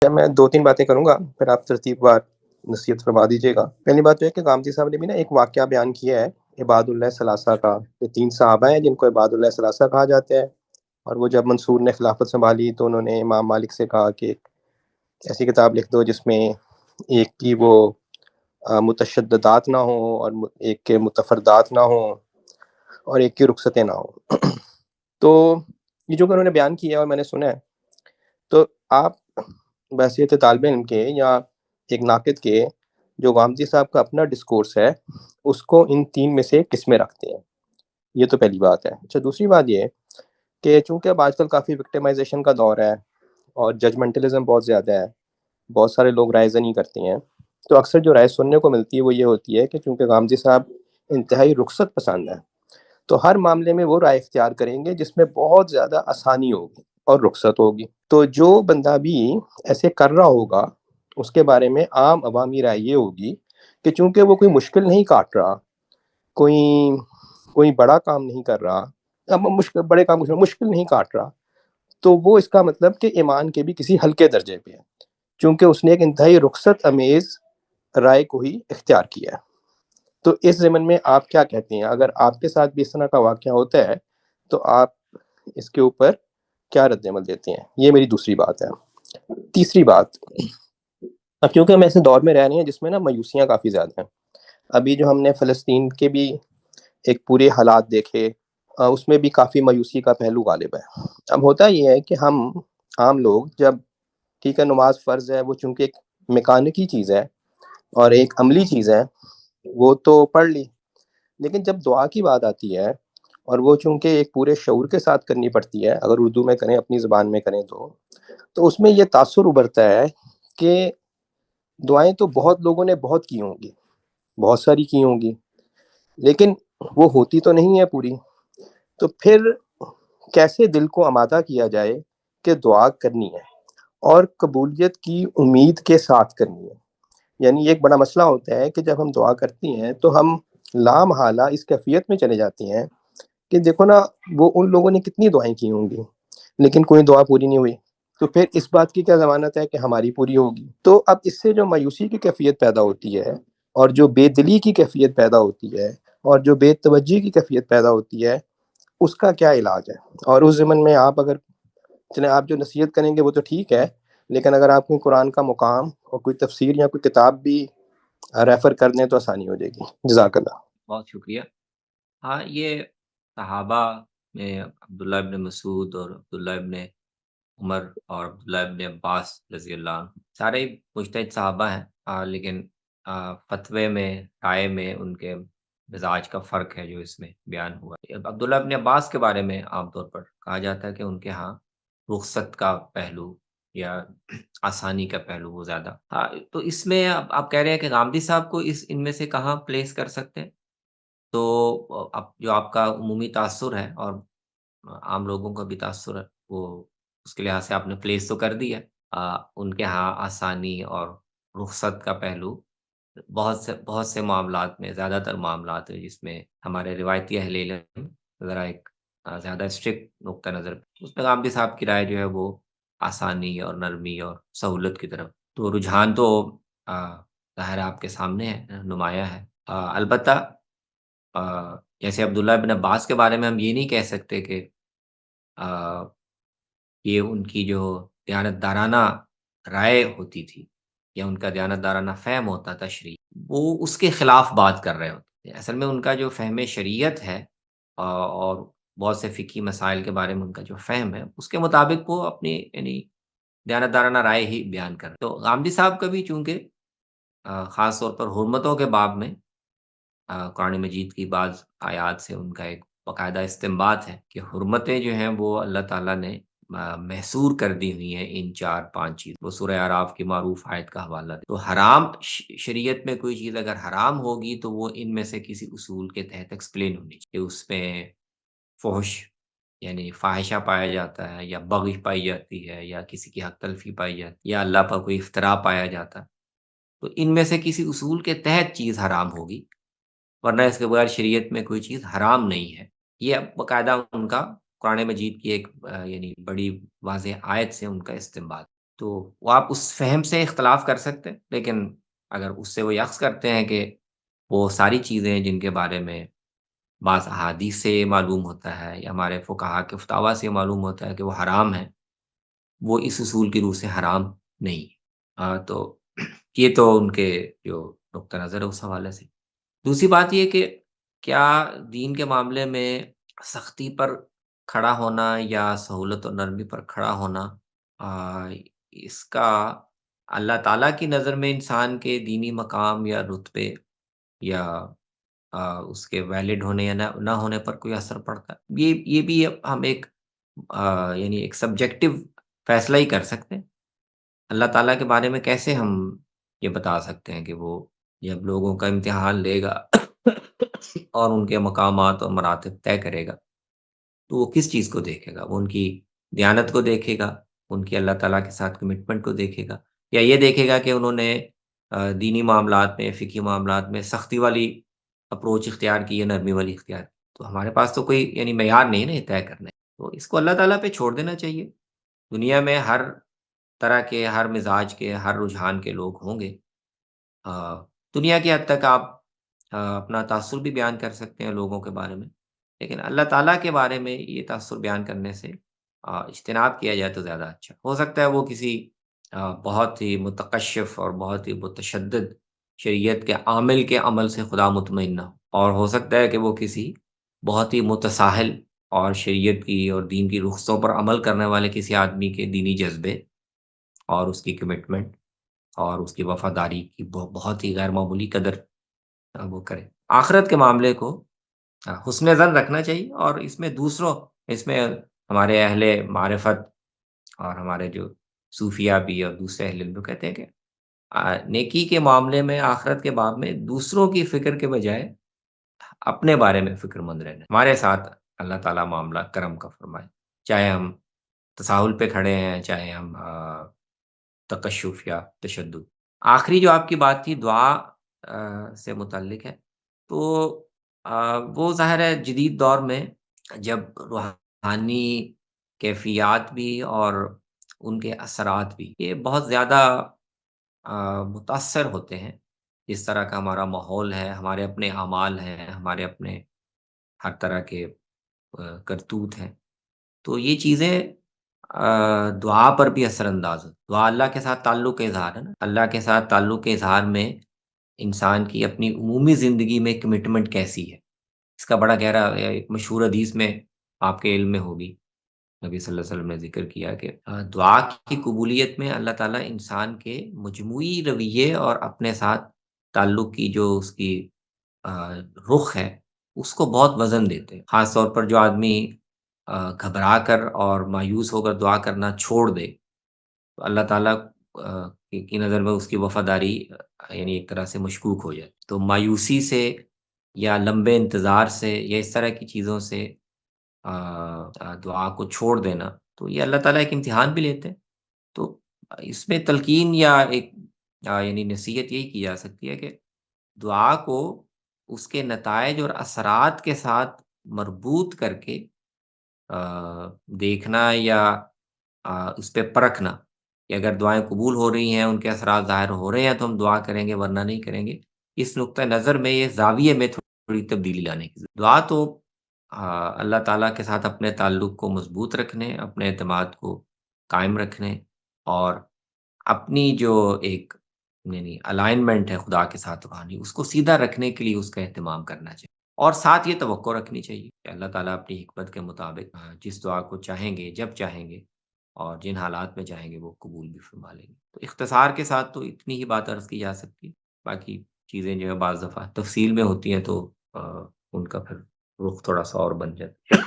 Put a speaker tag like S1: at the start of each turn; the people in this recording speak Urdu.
S1: میں 2-3 باتیں کروں گا، پھر آپ ترتیب وار نصیحت فرما دیجیے گا۔ پہلی بات تو ہے کہ غامدی صاحب نے بھی نا ایک واقعہ بیان کیا ہے عباد اللہ ثلاثہ کا۔ یہ 3 صحابہ ہیں جن کو عباد اللہ ثلاثہ کہا جاتا ہے، اور وہ جب منصور نے خلافت سنبھالی تو انہوں نے امام مالک سے کہا کہ ایک ایسی کتاب لکھ دو جس میں ایک کی وہ متشددات نہ ہوں اور ایک کے متفردات نہ ہوں اور ایک کی رخصتیں نہ ہوں۔ تو یہ جو کہ انہوں نے بیان کیا ہے اور میں نے سنا ہے، تو آپ بحیثیت طالب علم کے یا ایک ناقد کے جو غامدی صاحب کا اپنا ڈسکورس ہے اس کو ان 3 میں سے کس میں رکھتے ہیں؟ یہ تو پہلی بات ہے۔ اچھا، دوسری بات یہ کہ چونکہ اب آج کل کافی وکٹمائزیشن کا دور ہے اور ججمنٹلزم بہت زیادہ ہے، بہت سارے لوگ رائے زنی کرتے ہیں، تو اکثر جو رائے سننے کو ملتی ہے وہ یہ ہوتی ہے کہ چونکہ غامدی صاحب انتہائی رخصت پسند ہے تو ہر معاملے میں وہ رائے اختیار کریں گے جس میں بہت زیادہ آسانی ہوگی اور رخصت ہوگی۔ تو جو بندہ بھی ایسے کر رہا ہوگا اس کے بارے میں عام عوامی رائے یہ ہوگی کہ چونکہ وہ کوئی مشکل نہیں کاٹ رہا، کوئی بڑا کام نہیں کر رہا، بڑے کام مشکل نہیں کاٹ رہا، تو وہ اس کا مطلب کہ ایمان کے بھی کسی ہلکے درجے پہ ہے، چونکہ اس نے ایک انتہائی رخصت امیز رائے کو ہی اختیار کیا ہے۔ تو اس ضمن میں آپ کیا کہتے ہیں؟ اگر آپ کے ساتھ بھی اس طرح کا واقعہ ہوتا ہے تو آپ اس کے اوپر کیا رد عمل دیتے ہیں؟ یہ میری دوسری بات ہے۔ تیسری بات، اب کیونکہ ہم ایسے دور میں رہ رہے ہیں جس میں نا مایوسیاں کافی زیادہ ہیں۔ ابھی جو ہم نے فلسطین کے بھی ایک پورے حالات دیکھے، اس میں بھی کافی مایوسی کا پہلو غالب ہے۔ اب ہوتا یہ ہے کہ ہم عام لوگ جب ٹھیک ہے نماز فرض ہے، وہ چونکہ ایک میکانکی چیز ہے اور ایک عملی چیز ہے، وہ تو پڑھ لی، لیکن جب دعا کی بات آتی ہے اور وہ چونکہ ایک پورے شعور کے ساتھ کرنی پڑتی ہے، اگر اردو میں کریں اپنی زبان میں کریں تو اس میں یہ تاثر ابھرتا ہے کہ دعائیں تو بہت لوگوں نے بہت کی ہوں گی، بہت ساری کی ہوں گی، لیکن وہ ہوتی تو نہیں ہے پوری۔ تو پھر کیسے دل کو آمادہ کیا جائے کہ دعا کرنی ہے اور قبولیت کی امید کے ساتھ کرنی ہے؟ یعنی ایک بڑا مسئلہ ہوتا ہے کہ جب ہم دعا کرتی ہیں تو ہم لا محالہ اس کیفیت میں چلے جاتے ہیں کہ دیکھو نا، وہ ان لوگوں نے کتنی دعائیں کی ہوں گی لیکن کوئی دعا پوری نہیں ہوئی، تو پھر اس بات کی کیا ضمانت ہے کہ ہماری پوری ہوگی؟ تو اب اس سے جو مایوسی کی کیفیت پیدا ہوتی ہے اور جو بے دلی کی کیفیت پیدا ہوتی ہے اور جو بے توجہی کی کیفیت پیدا ہوتی ہے، اس کا کیا علاج ہے؟ اور اس ضمن میں آپ اگر چلیں آپ جو نصیحت کریں گے وہ تو ٹھیک ہے، لیکن اگر آپ کو قرآن کا مقام اور کوئی تفسیر یا کوئی کتاب بھی ریفر کر دیں تو آسانی ہو جائے گی۔ جزاک اللہ۔
S2: بہت شکریہ۔ ہاں، یہ صحابہ میں عبداللہ ابن مسعود اور عبداللہ ابن عمر اور عبداللہ ابن عباس رضی اللہ عنہ سارے ہی مجتہد صحابہ ہیں، لیکن فتوے میں، رائے میں ان کے مزاج کا فرق ہے جو اس میں بیان ہوا۔ عبداللہ ابن عباس کے بارے میں عام طور پر کہا جاتا ہے کہ ان کے ہاں رخصت کا پہلو یا آسانی کا پہلو وہ زیادہ۔ ہاں، تو اس میں آپ کہہ رہے ہیں کہ غامدی صاحب کو ان میں سے کہاں پلیس کر سکتے ہیں؟ تو اب جو آپ کا عمومی تاثر ہے اور عام لوگوں کا بھی تاثر ہے، وہ اس کے لحاظ سے آپ نے پلیس تو کر دی ہے۔ ان کے ہاں آسانی اور رخصت کا پہلو بہت سے معاملات میں، زیادہ تر معاملات ہیں جس میں ہمارے روایتی اہل علم ذرا ایک زیادہ اسٹرکٹ نقطہ نظر، اس میں غامدی صاحب کی رائے جو ہے وہ آسانی اور نرمی اور سہولت کی طرف۔ تو رجحان تو ظاہر آپ کے سامنے ہے، نمایاں ہے۔ البتہ جیسے عبداللہ ابن عباس کے بارے میں ہم یہ نہیں کہہ سکتے کہ یہ ان کی جو دیانتدارانہ رائے ہوتی تھی یا ان کا دیانتدارانہ فہم ہوتا تشریع، وہ اس کے خلاف بات کر رہے ہوتے ہیں۔ اصل میں ان کا جو فہم شریعت ہے اور بہت سے فقہی مسائل کے بارے میں ان کا جو فہم ہے، اس کے مطابق وہ اپنی یعنی دیانتدارانہ رائے ہی بیان کر رہے ہیں۔ تو غامدی صاحب کا بھی چونکہ خاص طور پر حرمتوں کے باب میں قرآن مجید کی بعض آیات سے ان کا ایک باقاعدہ استنباط ہے کہ حرمتیں جو ہیں وہ اللہ تعالیٰ نے محصور کر دی ہوئی ہیں ان 4-5 چیز۔ وہ سورہ اعراف کی معروف آیت کا حوالہ دے۔ تو حرام شریعت میں کوئی چیز اگر حرام ہوگی تو وہ ان میں سے کسی اصول کے تحت ایکسپلین ہونی چاہیے۔ اس میں فحش یعنی فاحشہ پایا جاتا ہے یا بغی پائی جاتی ہے یا کسی کی حق تلفی پائی جاتی ہے یا اللہ پر کوئی افتراء پایا جاتا ہے، تو ان میں سے کسی اصول کے تحت چیز حرام ہوگی، ورنہ اس کے بغیر شریعت میں کوئی چیز حرام نہیں ہے۔ یہ باقاعدہ ان کا قرآن مجید کی ایک یعنی بڑی واضح آیت سے ان کا استنباط۔ تو وہ آپ اس فہم سے اختلاف کر سکتے ہیں، لیکن اگر اس سے وہ یکس کرتے ہیں کہ وہ ساری چیزیں جن کے بارے میں بعض احادیث سے معلوم ہوتا ہے یا ہمارے فقہا کے فتاویٰ سے معلوم ہوتا ہے کہ وہ حرام ہے، وہ اس اصول کی روح سے حرام نہیں ہے۔ تو یہ تو ان کے جو نقطہ نظر ہے اس حوالے سے۔ دوسری بات یہ کہ کیا دین کے معاملے میں سختی پر کھڑا ہونا یا سہولت و نرمی پر کھڑا ہونا، آ، اس کا اللہ تعالیٰ کی نظر میں انسان کے دینی مقام یا رتبے یا اس کے ویلڈ ہونے یا نہ ہونے پر کوئی اثر پڑتا ہے؟ یہ بھی ہم ایک یعنی ایک سبجیکٹو فیصلہ ہی کر سکتے ہیں۔ اللہ تعالیٰ کے بارے میں کیسے ہم یہ بتا سکتے ہیں کہ وہ جب لوگوں کا امتحان لے گا اور ان کے مقامات اور مراتب طے کرے گا، تو وہ کس چیز کو دیکھے گا؟ وہ ان کی دیانت کو دیکھے گا، ان کی اللہ تعالیٰ کے ساتھ کمٹمنٹ کو دیکھے گا، یا یہ دیکھے گا کہ انہوں نے دینی معاملات میں، فقہی معاملات میں سختی والی اپروچ اختیار کی یا نرمی والی اختیار کی؟ تو ہمارے پاس تو کوئی یعنی معیار نہیں ہے نا یہ طے کرنے، تو اس کو اللہ تعالیٰ پہ چھوڑ دینا چاہیے۔ دنیا میں ہر طرح کے، ہر مزاج کے، ہر رجحان کے لوگ ہوں گے۔ آ، دنیا کی حد تک آپ اپنا تاثر بھی بیان کر سکتے ہیں لوگوں کے بارے میں، لیکن اللہ تعالیٰ کے بارے میں یہ تاثر بیان کرنے سے اجتناب کیا جائے تو زیادہ اچھا۔ ہو سکتا ہے وہ کسی بہت ہی متقشف اور بہت ہی متشدد شریعت کے عامل کے عمل سے خدا مطمئن نہ ہو، اور ہو سکتا ہے کہ وہ کسی بہت ہی متساہل اور شریعت کی اور دین کی رخصتوں پر عمل کرنے والے کسی آدمی کے دینی جذبے اور اس کی کمٹمنٹ اور اس کی وفاداری کی بہت ہی غیر معمولی قدر وہ کرے۔ آخرت کے معاملے کو حسن ظن رکھنا چاہیے، اور اس میں ہمارے اہل معرفت اور ہمارے جو صوفیہ بھی اور دوسرے اہل علم کہتے ہیں کہ نیکی کے معاملے میں، آخرت کے باب میں دوسروں کی فکر کے بجائے اپنے بارے میں فکر مند رہنا۔ ہمارے ساتھ اللہ تعالیٰ معاملہ کرم کا فرمائے، چاہے ہم تساہل پہ کھڑے ہیں، چاہے ہم تکشف یا تشدد۔ آخری جو آپ کی بات تھی دعا سے متعلق ہے، تو وہ ظاہر ہے جدید دور میں جب روحانی کیفیات بھی اور ان کے اثرات بھی یہ بہت زیادہ متاثر ہوتے ہیں، جس طرح کا ہمارا ماحول ہے، ہمارے اپنے اعمال ہیں، ہمارے اپنے ہر طرح کے کرتوت ہیں، تو یہ چیزیں دعا پر بھی اثر انداز ہوتی۔ دعا اللہ کے ساتھ تعلق کا اظہار ہے نا، اللہ کے ساتھ تعلق کے اظہار میں انسان کی اپنی عمومی زندگی میں کمٹمنٹ کیسی ہے، اس کا بڑا گہرا ایک مشہور حدیث میں آپ کے علم میں ہوگی، نبی صلی اللہ علیہ وسلم نے ذکر کیا کہ دعا کی قبولیت میں اللہ تعالیٰ انسان کے مجموعی رویے اور اپنے ساتھ تعلق کی جو اس کی آ، رخ ہے، اس کو بہت وزن دیتے ہیں۔ خاص طور پر جو آدمی گھبرا کر اور مایوس ہو کر دعا کرنا چھوڑ دے، تو اللہ تعالیٰ کی نظر میں اس کی وفاداری یعنی ایک طرح سے مشکوک ہو جائے۔ تو مایوسی سے یا لمبے انتظار سے یا اس طرح کی چیزوں سے دعا کو چھوڑ دینا، تو یہ اللہ تعالیٰ ایک امتحان بھی لیتے ہیں۔ تو اس میں تلقین یا ایک یعنی نصیحت یہی کی جا سکتی ہے کہ دعا کو اس کے نتائج اور اثرات کے ساتھ مربوط کر کے آ، دیکھنا یا اس پہ پرکھنا کہ اگر دعائیں قبول ہو رہی ہیں، ان کے اثرات ظاہر ہو رہے ہیں تو ہم دعا کریں گے، ورنہ نہیں کریں گے۔ اس نقطۂ نظر میں یہ زاویے میں تھوڑی تبدیلی لانے کی دعا تو اللہ تعالیٰ کے ساتھ اپنے تعلق کو مضبوط رکھنے، اپنے اعتماد کو قائم رکھنے، اور اپنی جو ایک یعنی الائنمنٹ ہے خدا کے ساتھ روحانی، اس کو سیدھا رکھنے کے لیے اس کا اہتمام کرنا چاہیے، اور ساتھ یہ توقع رکھنی چاہیے کہ اللہ تعالیٰ اپنی حکمت کے مطابق جس دعا کو چاہیں گے، جب چاہیں گے اور جن حالات میں چاہیں گے وہ قبول بھی فرما لیں گے۔ تو اختصار کے ساتھ تو اتنی ہی بات عرض کی جا سکتی ہے، باقی چیزیں جو ہے بعض دفعہ تفصیل میں ہوتی ہیں تو ان کا پھر رخ تھوڑا سا اور بن جاتا ہے۔